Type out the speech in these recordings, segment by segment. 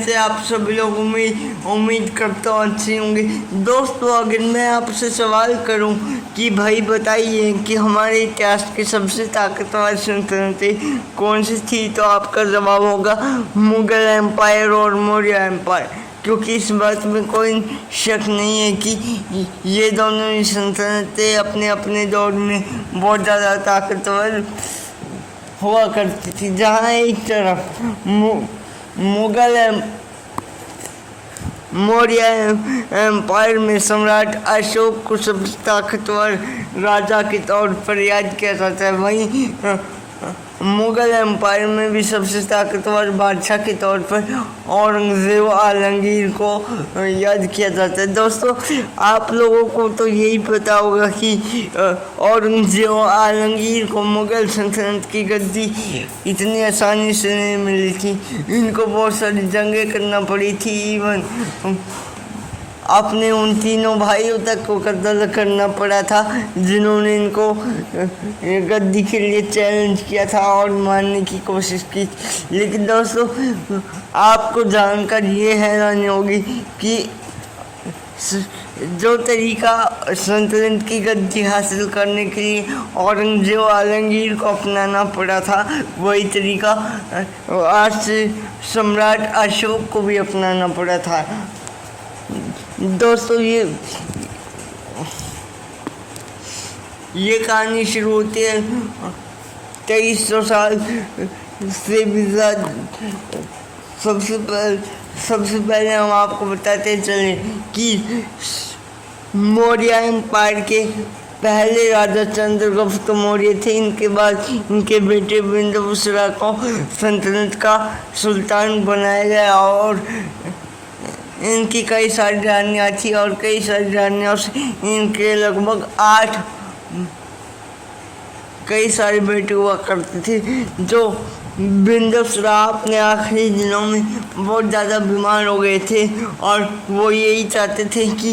कैसे आप सभी लोग उम्मीद करता हूँ अच्छे होंगे। दोस्तों, अगर मैं आपसे सवाल करूँ कि भाई बताइए कि हमारे इतिहास की सबसे ताकतवर सल्तनतें कौन सी थी, तो आपका जवाब होगा मुगल एम्पायर और मौर्य एम्पायर। क्योंकि इस बात में कोई शक नहीं है कि ये दोनों ही सल्तनतें अपने अपने दौर में बहुत ज़्यादा ताकतवर हुआ करती थी। जहाँ एक तरफ मुगल मौर्य एम्पायर में सम्राट अशोक को सबसे ताकतवर राजा के तौर पर याद किया जाता है, वहीं मुगल एम्पायर में भी सबसे ताकतवर बादशाह के तौर पर औरंगज़ेब आलमगीर को याद किया जाता है। दोस्तों, आप लोगों को तो यही पता होगा कि औरंगज़ेब आलमगीर को मुगल सल्तनत की गद्दी इतनी आसानी से नहीं मिली थी। इनको बहुत सारी जंगें करना पड़ी थी। इवन अपने उन तीनों भाइयों तक को कत्ल करना पड़ा था जिन्होंने इनको गद्दी के लिए चैलेंज किया था और मारने की कोशिश की। लेकिन दोस्तों, आपको जानकर ये हैरानी होगी कि जो तरीका सल्तनत की गद्दी हासिल करने के लिए औरंगज़ेब आलमगीर को अपनाना पड़ा था, वही तरीका आज से सम्राट अशोक को भी अपनाना पड़ा था। दोस्तों, ये कहानी शुरू होती है 2300 साल से भी ज़्यादा। सबसे पहले हम आपको बताते चले कि मौर्य एम्पायर के पहले राजा चंद्रगुप्त मौर्य थे। इनके बाद इनके बेटे बिंदुसार को सल्तनत का सुल्तान बनाया गया और इनकी कई सारी रानियाँ थी और कई सारी रानियों से इनके लगभग 8 कई सारे बेटे हुआ करते थे। जो बिंदुसार अपने आखिरी दिनों में बहुत ज़्यादा बीमार हो गए थे और वो यही चाहते थे कि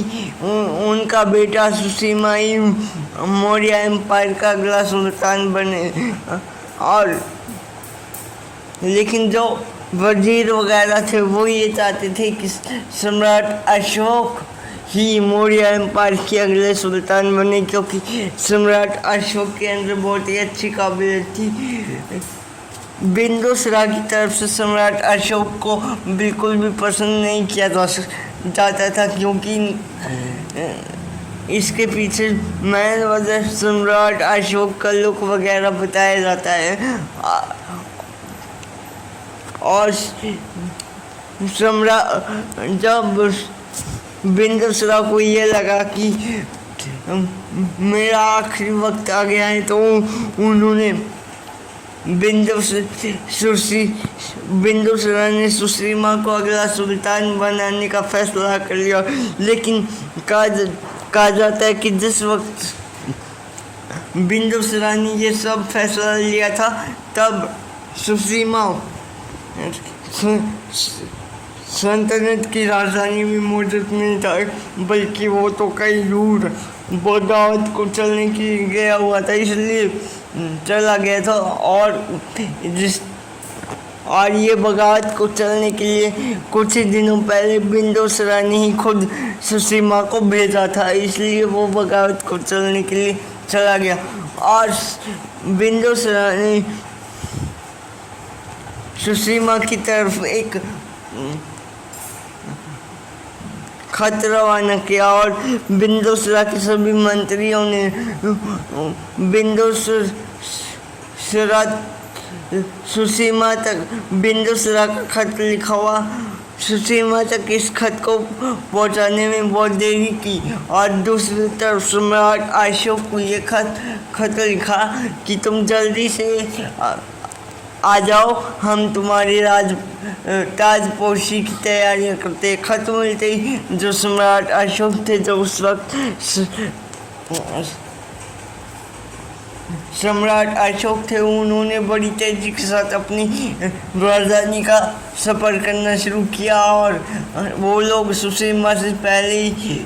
उनका बेटा सुसीमा ही मौर्य एम्पायर का अगला सुल्तान बने। और लेकिन जो वजीर वगैरह थे वो ये चाहते थे कि सम्राट अशोक ही मौर्य एम्पायर के अगले सुल्तान बने, क्योंकि सम्राट अशोक के अंदर बहुत ही अच्छी काबिलियत थी। बिंदुसार की तरफ से सम्राट अशोक को बिल्कुल भी पसंद नहीं किया जाता था, क्योंकि इसके पीछे मेन वजह सम्राट अशोक का लुक वगैरह बताया जाता है। और जब बिंदुसार को ये लगा कि मेरा आखिरी वक्त आ गया है, तो उन्होंने बिंदुसार ने सुसीमा को अगला सुल्तान बनाने का फैसला कर लिया। लेकिन कहा जाता है कि जिस वक्त बिंदुसार ने ये सब फैसला लिया था, तब सुसीमा सल्तनत की राजधानी में मौजूद नहीं था, बल्कि वो तो कई दूर बगावत को चलने के लिए गया हुआ था, इसलिए चला गया था। और ये बगावत को चलने के लिए कुछ ही दिनों पहले बिंदुसार ने ही खुद सुसीमा को भेजा था, इसलिए वो बगावत को चलने के लिए चला गया। और बिंदुसार ने सुसीमा की तरफ एक खत रवाना किया और बिंदुसार के सभी मंत्रियों ने सुसीमा तक बिंदुसार का खत लिखा हुआ सुसीमा तक इस खत को पहुंचाने में बहुत देरी की। और दूसरी तरफ सम्राट अशोक को ये खत लिखा कि तुम जल्दी से आ जाओ, हम तुम्हारी ताजपोशी की तैयारियां करते। खत मिलते ही जो सम्राट अशोक थे, जो उस वक्त सम्राट अशोक थे, उन्होंने बड़ी तेजी के साथ अपनी राजधानी का सफ़र करना शुरू किया और वो लोग सुसीमा से पहले ही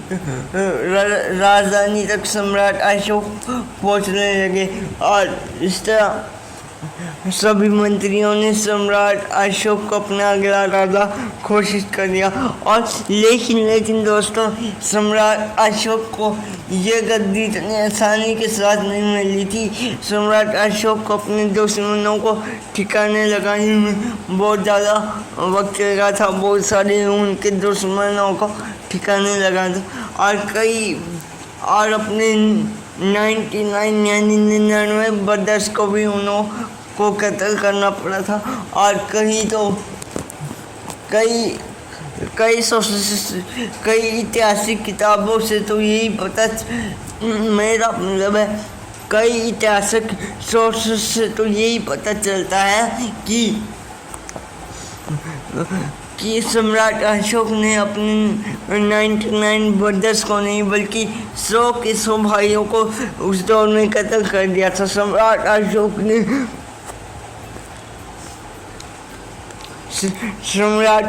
राजधानी तक सम्राट अशोक पहुंचने लगे। और इस तरह सभी मंत्रियों ने सम्राट अशोक को अपना अगला राजा घोषित कर दिया। और लेकिन दोस्तों, सम्राट अशोक को ये गद्दी इतनी आसानी के साथ नहीं मिली थी। सम्राट अशोक को अपने दुश्मनों को ठिकाने लगाने में बहुत ज़्यादा वक्त लगा था। बहुत सारे उनके दुश्मनों को ठिकाने लगा था और अपने 99 यानी 99 ब्रदर्स को भी को कत्ल करना पड़ा था। और कई ऐतिहासिक किताबों से तो यही पता, मेरा मतलब है कई ऐतिहासिक सोर्सेस से तो यही पता चलता है कि सम्राट अशोक ने अपने 99 ब्रदर्स को नहीं बल्कि 100 के 100 भाइयों को उस दौर में कत्ल कर दिया था। सम्राट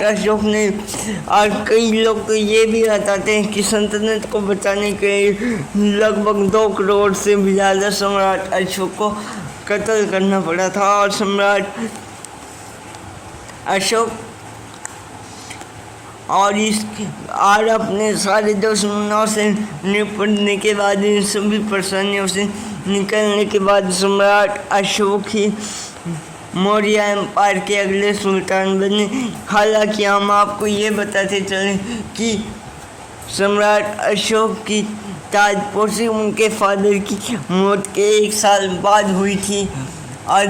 अशोक ने और कई लोग तो ये भी बताते हैं कि सल्तनत को बचाने के लिए लगभग 2 करोड़ से भी ज़्यादा सम्राट अशोक को कत्ल करना पड़ा था। और सम्राट अशोक और अपने सारे दुश्मनों से निपटने के बाद, इन सभी परेशानियों से निकलने के बाद सम्राट अशोक ही मौर्य एम्पायर के अगले सुल्तान बने। हालांकि हम आपको ये बताते चलें कि सम्राट अशोक की ताजपोशी उनके फादर की मौत के 1 साल बाद हुई थी। और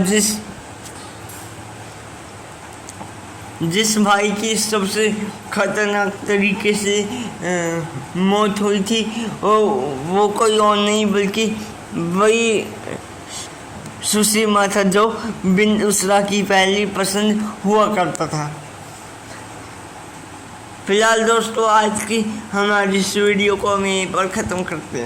जिस भाई की सबसे खतरनाक तरीके से मौत हुई थी वो कोई और नहीं बल्कि वही सुसीमा था, जो बिंदुसारा की पहली पसंद हुआ करता था। फिलहाल दोस्तों, आज की हमारी इस वीडियो को हम यहीं पर ख़त्म करते हैं।